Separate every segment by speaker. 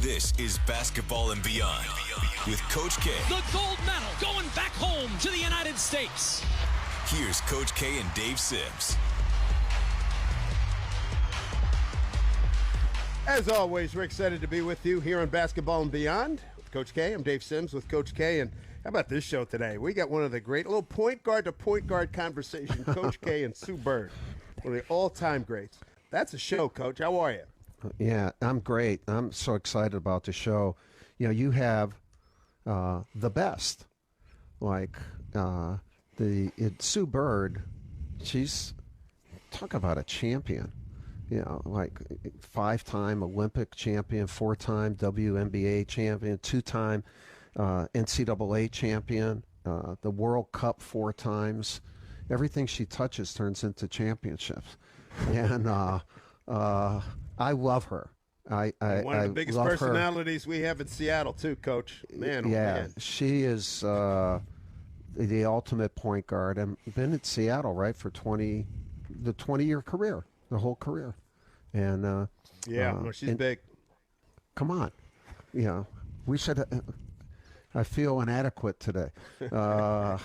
Speaker 1: This is Basketball and Beyond with Coach K.
Speaker 2: The gold medal going back home to the United States.
Speaker 1: Here's Coach K and Dave Sims.
Speaker 3: As always, we're excited to be with you here on Basketball and Beyond with Coach K. I'm Dave Sims with Coach K. And how about this show today? We got one of the great little point guard to point guard conversation, Coach K and Sue Bird, one of the all-time greats. That's a show, Coach. How are you?
Speaker 4: Yeah, I'm great. I'm so excited about the show. You know, you have the best. Like Sue Bird, she's talk about a champion. You know, like 5-time Olympic champion, 4-time WNBA champion, 2-time NCAA champion, the World Cup 4 times. Everything she touches turns into championships. And I love her.
Speaker 3: One of the biggest personalities we have in Seattle, too, Coach. Man,
Speaker 4: man. She is the ultimate point guard and been in Seattle, right, for the 20-year career, the whole career. And
Speaker 3: she's big.
Speaker 4: Come on. You know, we should I feel inadequate today. I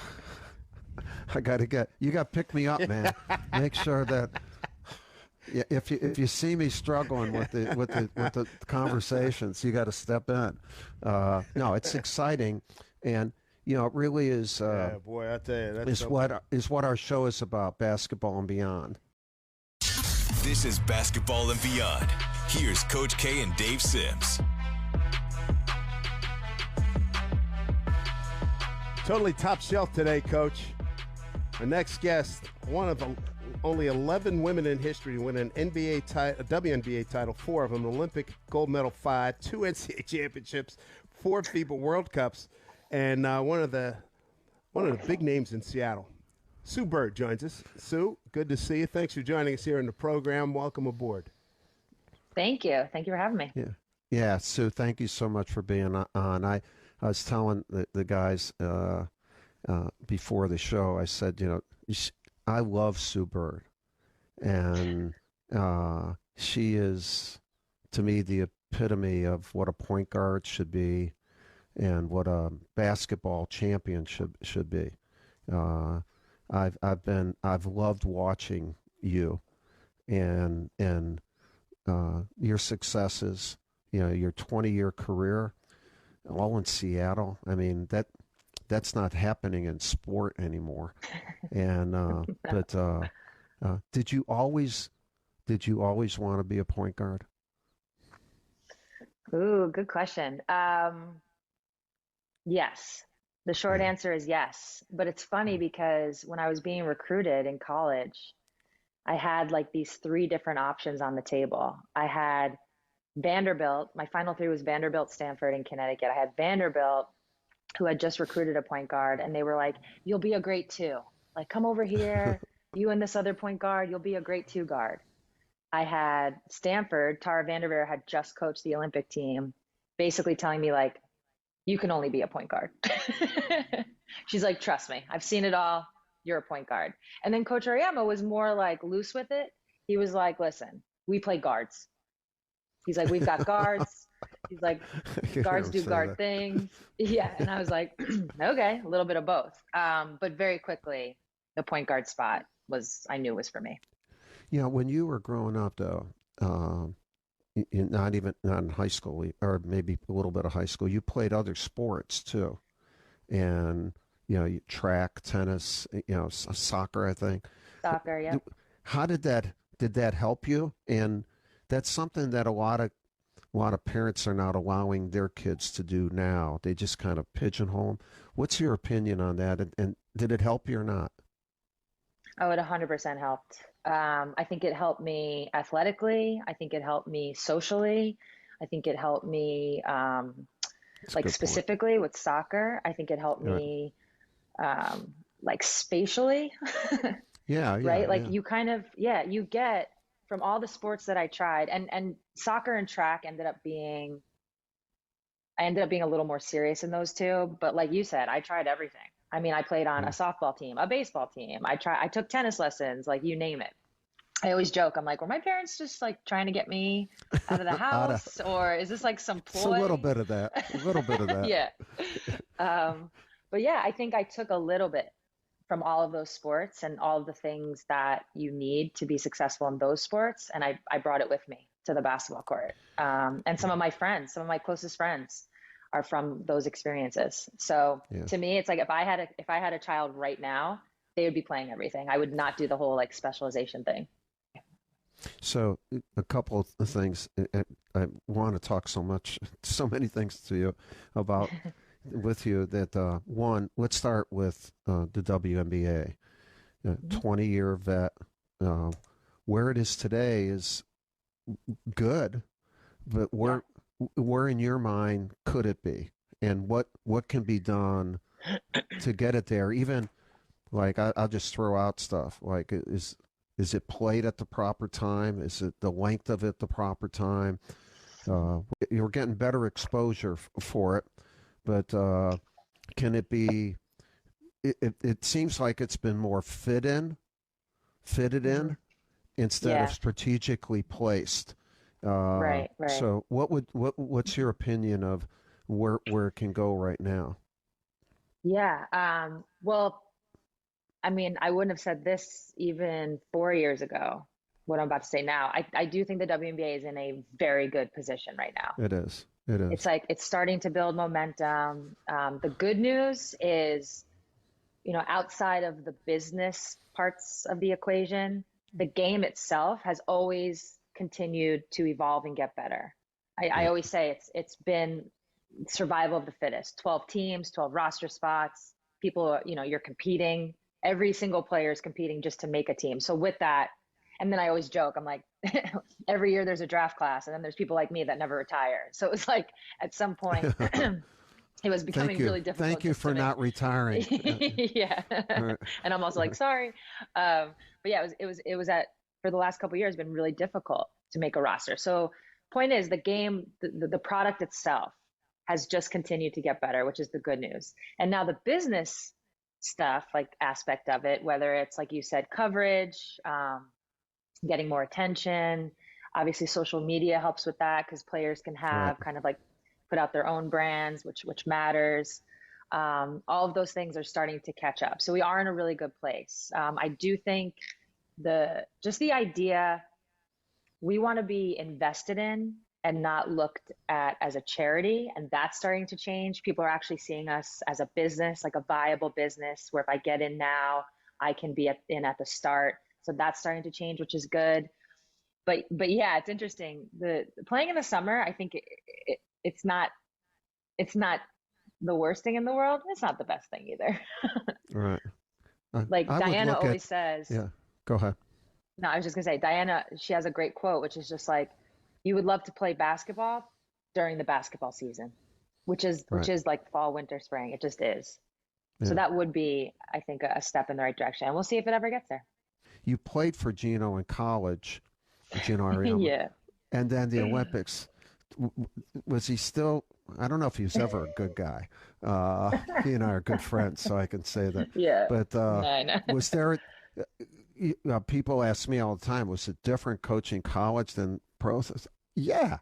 Speaker 4: got to you got to pick me up, man. Make sure that if you see me struggling with the conversations, you got to step in. No, it's exciting, and you know it really is.
Speaker 3: Boy, I tell you,
Speaker 4: that's what our show is about: basketball and beyond.
Speaker 1: This is Basketball and Beyond. Here's Coach K and Dave Sims.
Speaker 3: Totally top shelf today, Coach. Our next guest, one of only 11 women in history to win an NBA title, a WNBA title, 4 of them, an Olympic gold medal 5, 2 NCAA championships, 4 FIBA World Cups, and one of the big names in Seattle. Sue Bird joins us. Sue, good to see you. Thanks for joining us here in the program. Welcome aboard.
Speaker 5: Thank you. Thank you for having me.
Speaker 4: Yeah, Sue, thank you so much for being on. I was telling the guys before the show, I said, you know, I love Sue Bird, and she is, to me, the epitome of what a point guard should be and what a basketball champion should be. I've loved watching you and your successes, you know, your 20-year career, all in Seattle. I mean, that's not happening in sport anymore. And but did you always want to be a point guard?
Speaker 5: Ooh, good question. Yes. The short answer is yes. But it's funny because when I was being recruited in college, I had like these 3 different options on the table. I had Vanderbilt. My final 3 was Vanderbilt, Stanford, and Connecticut. I had Vanderbilt, who had just recruited a point guard, and they were like, you'll be a great 2. Like, come over here, you and this other point guard, you'll be a great 2 guard. I had Stanford. Tara Vanderveer had just coached the Olympic team, basically telling me, like, you can only be a point guard. She's like, trust me, I've seen it all. You're a point guard. And then Coach Auriemma was more like loose with it. He was like, listen, we play guards. He's like, we've got guards. He's like, guards do guard things. Yeah. And I was like, okay, a little bit of both. But very quickly, the point guard spot I knew was for me.
Speaker 4: Yeah. When you were growing up, though, not in high school, or maybe a little bit of high school, you played other sports too. And, you know, track, tennis, you know, soccer, I think.
Speaker 5: Soccer, yeah.
Speaker 4: How did that help you? And that's something that a lot of parents are not allowing their kids to do now. They just kind of pigeonhole them. What's your opinion on that? And did it help you or not?
Speaker 5: Oh, it 100% helped. I think it helped me athletically. I think it helped me socially. I think it helped me like specifically with soccer. I think it helped me like spatially.
Speaker 4: Yeah.
Speaker 5: Right? Like you kind of, you get from all the sports that I tried, and soccer and track I ended up being a little more serious in those 2. But like you said, I tried everything. I mean, I played on a softball team, a baseball team. I took tennis lessons, like you name it. I always joke, I'm like, were my parents just like trying to get me out of the
Speaker 4: Out of-
Speaker 5: house, or is this like some
Speaker 4: It's a
Speaker 5: ploy?
Speaker 4: little bit of that. A little bit of that.
Speaker 5: Yeah. But yeah, I think I took a little bit from all of those sports and all of the things that you need to be successful in those sports, and I brought it with me to the basketball court. And some of my friends, some of my closest friends, are from those experiences. So
Speaker 4: Yeah.
Speaker 5: to me, it's like if I had a child right now, they would be playing everything. I would not do the whole like specialization thing.
Speaker 4: So a couple of things. I want to talk so many things to you about with you that one, let's start with the WNBA. 20-year vet. Where it is today is good, but where in your mind could it be? And what can be done to get it there? Even like I'll just throw out stuff like is it played at the proper time? Is it the length of it the proper time? You're getting better exposure for it, but can it be? It seems like it's been more fitted in instead of strategically placed.
Speaker 5: Right.
Speaker 4: So what's your opinion of where it can go right now?
Speaker 5: Yeah. Well, I mean, I wouldn't have said this even 4 years ago, what I'm about to say now. I do think the WNBA is in a very good position right now.
Speaker 4: It is. It is.
Speaker 5: It's like it's starting to build momentum. The good news is, outside of the business parts of the equation, the game itself has always continued to evolve and get better. I always say it's been survival of the fittest. 12 teams, 12 roster spots. People, you're competing. Every single player is competing just to make a team. So with that, and then I always joke, I'm like, every year there's a draft class, and then there's people like me that never retire. So it was like at some point, it was becoming really difficult.
Speaker 4: Thank you for not retiring.
Speaker 5: Yeah. And I'm also like, sorry. But yeah, it was for the last couple of years, been really difficult to make a roster. So point is the game, the product itself has just continued to get better, which is the good news. And now the business stuff, like aspect of it, whether it's like you said, coverage, getting more attention, obviously social media helps with that because players can have kind of like put out their own brands, which matters. All of those things are starting to catch up. So we are in a really good place. I do think the idea we want to be invested in and not looked at as a charity. And that's starting to change. People are actually seeing us as a business, like a viable business where if I get in now, I can be in at the start. So that's starting to change, which is good. But yeah, it's interesting. The playing in the summer, I think it's not the worst thing in the world. It's not the best thing either.
Speaker 4: Right.
Speaker 5: Like Diana always says.
Speaker 4: Yeah, go ahead.
Speaker 5: No, I was just gonna say, Diana, she has a great quote, which is just like, you would love to play basketball during the basketball season, which is like fall, winter, spring. It just is. Yeah. So that would be, I think, a step in the right direction. And we'll see if it ever gets there.
Speaker 4: You played for Gino in college, Gino Auriemma.
Speaker 5: Yeah.
Speaker 4: And then the Olympics. Was he still, I don't know if he was ever a good guy. He and I are good friends, so I can say that.
Speaker 5: Yeah.
Speaker 4: But
Speaker 5: no.
Speaker 4: Was there, people ask me all the time, was it different coaching college than pros? Yeah,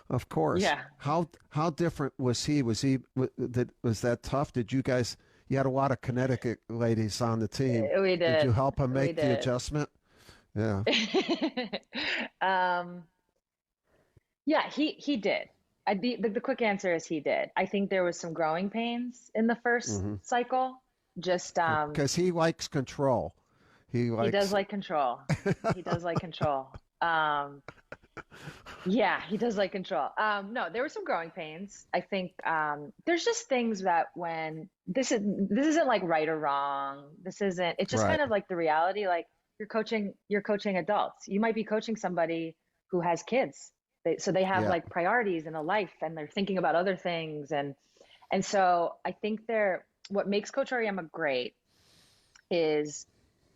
Speaker 4: of course.
Speaker 5: Yeah.
Speaker 4: How different was he? Was that tough? Did you guys, you had a lot of Connecticut ladies on the team.
Speaker 5: We did.
Speaker 4: Did you help him make the adjustment? Yeah.
Speaker 5: Yeah, he did. The quick answer is he did. I think there was some growing pains in the first cycle. Just
Speaker 4: because he likes control. He
Speaker 5: does like control. He does like control. Yeah, he does like control. No, there were some growing pains. I think there's just things that when this isn't like right or wrong. It's just kind of like the reality. Like you're coaching adults. You might be coaching somebody who has kids. So they have like priorities in a life and they're thinking about other things. And so I think what makes Coach Auriemma great is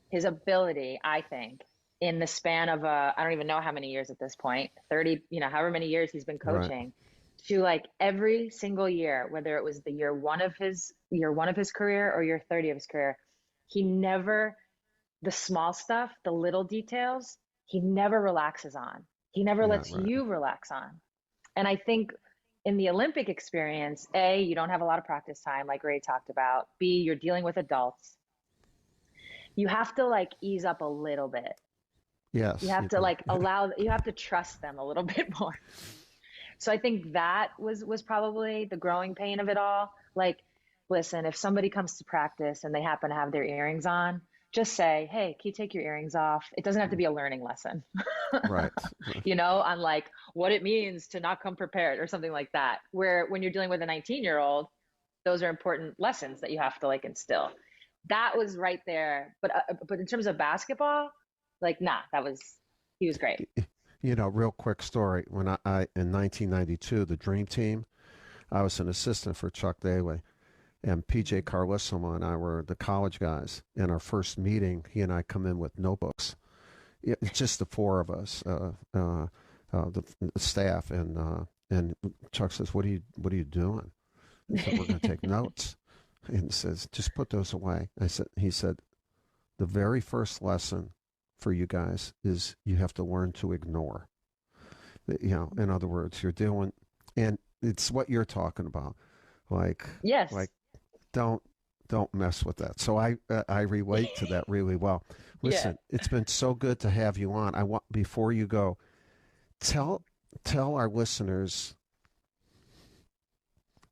Speaker 5: his ability, I think, in the span of I don't even know how many years at this point, 30, however many years he's been coaching, to like every single year, whether it was the year one of his career or year 30 of his career, he never, the small stuff, the little details, he never relaxes on. He never lets
Speaker 4: right.
Speaker 5: you relax on. And I think in the Olympic experience, A, you don't have a lot of practice time, like Ray talked about. B, you're dealing with adults. You have to like ease up a little bit.
Speaker 4: Yes.
Speaker 5: You have to like you have to trust them a little bit more. So I think that was probably the growing pain of it all. Like, listen, if somebody comes to practice and they happen to have their earrings on, just say, hey, can you take your earrings off? It doesn't have to be a learning lesson,
Speaker 4: Right.
Speaker 5: on like what it means to not come prepared or something like that. Where when you're dealing with a 19-year-old, those are important lessons that you have to like instill. That was right there. But in terms of basketball, like, nah, he was great.
Speaker 4: Real quick story. When I in 1992, the Dream Team, I was an assistant for Chuck Daly. And PJ Carlesimo and I were the college guys. In our first meeting, he and I come in with notebooks. It's just the four of us, the staff, and Chuck says, "What are you doing?" I said, "We're going to take notes." And he says, "Just put those away." He said, "The very first lesson for you guys is you have to learn to ignore." In other words, you're doing, and it's what you're talking about, like,
Speaker 5: Yes.
Speaker 4: like. Don't mess with that. So I relate to that really well. Listen, It's been so good to have you on. I want, before you go, tell our listeners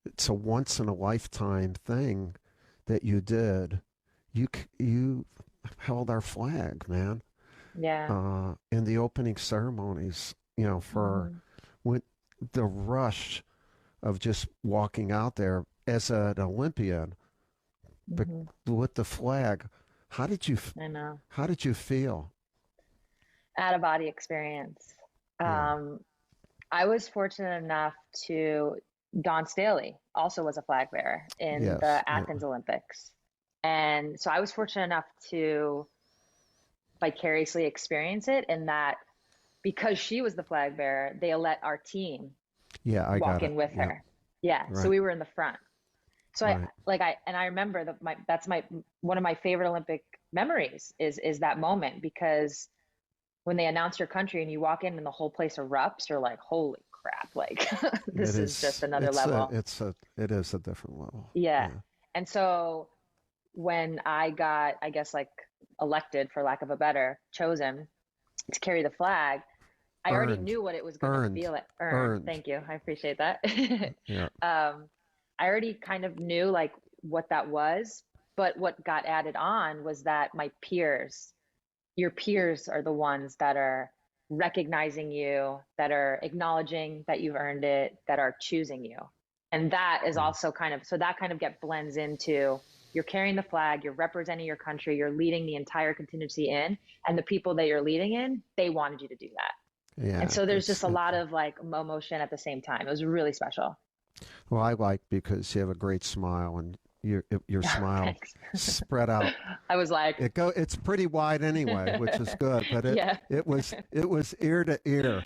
Speaker 4: it's a once in a lifetime thing that you did. You held our flag, man.
Speaker 5: Yeah.
Speaker 4: In the opening ceremonies, for when the rush of just walking out there as an Olympian, with the flag, how did you feel?
Speaker 5: Out of body experience.
Speaker 4: Yeah.
Speaker 5: I was fortunate enough Dawn Staley also was a flag bearer in the Athens Olympics. And so I was fortunate enough to vicariously experience it, in that because she was the flag bearer, they let our team walk in with her. Yeah. Right. So we were in the front. So right. I remember that's one of my favorite Olympic memories is that moment, because when they announce your country and you walk in and the whole place erupts, you're like, holy crap, like this is just another level.
Speaker 4: It is a different level.
Speaker 5: Yeah. And so when I got, I guess, like elected, for lack of a better, chosen to carry the flag, I already knew what it was going to feel like. Earned. Thank you. I appreciate that.
Speaker 4: Yeah.
Speaker 5: I already kind of knew like what that was, but what got added on was that your peers are the ones that are recognizing you, that are acknowledging that you've earned it, that are choosing you. And that is also that blends into, you're carrying the flag, you're representing your country, you're leading the entire contingency in, and the people that you're leading in, they wanted you to do that. Yeah. And so there's just a lot of like emotion at the same time. It was really special.
Speaker 4: Well, I like, because you have a great smile, and your smile spread out.
Speaker 5: I was like,
Speaker 4: it's pretty wide anyway, which is good. But it was ear to ear,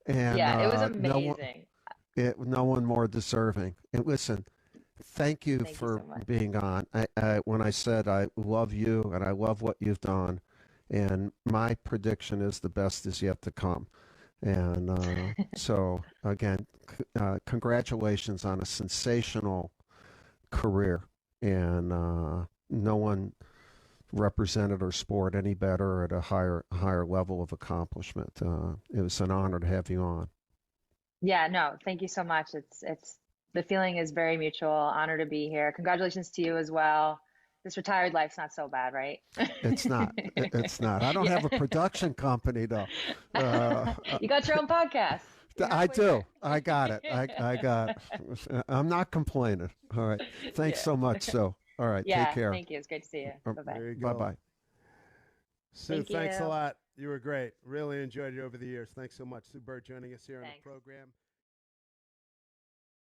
Speaker 4: and
Speaker 5: it was amazing.
Speaker 4: No one more deserving. And listen, thank you for being on. When I said I love you and I love what you've done, and my prediction is the best is yet to come. And so, again, congratulations on a sensational career. And no one represented our sport any better at a higher level of accomplishment. It was an honor to have you on.
Speaker 5: Yeah, no, thank you so much. It's the feeling is very mutual. Honor to be here. Congratulations to you as well. This retired life's not so bad, right?
Speaker 4: It's not. It's not. I don't have a production company, though.
Speaker 5: You got your own podcast.
Speaker 4: I do. There. I got it. I got it. I'm not complaining. All right. Thanks so much, Sue. All right. Take care.
Speaker 5: Thank you. It's great to see you. Bye-bye.
Speaker 3: There you go.
Speaker 4: Bye-bye.
Speaker 3: Sue, thanks a lot. You were great. Really enjoyed you over the years. Thanks so much. Sue Bird joining us here on the program.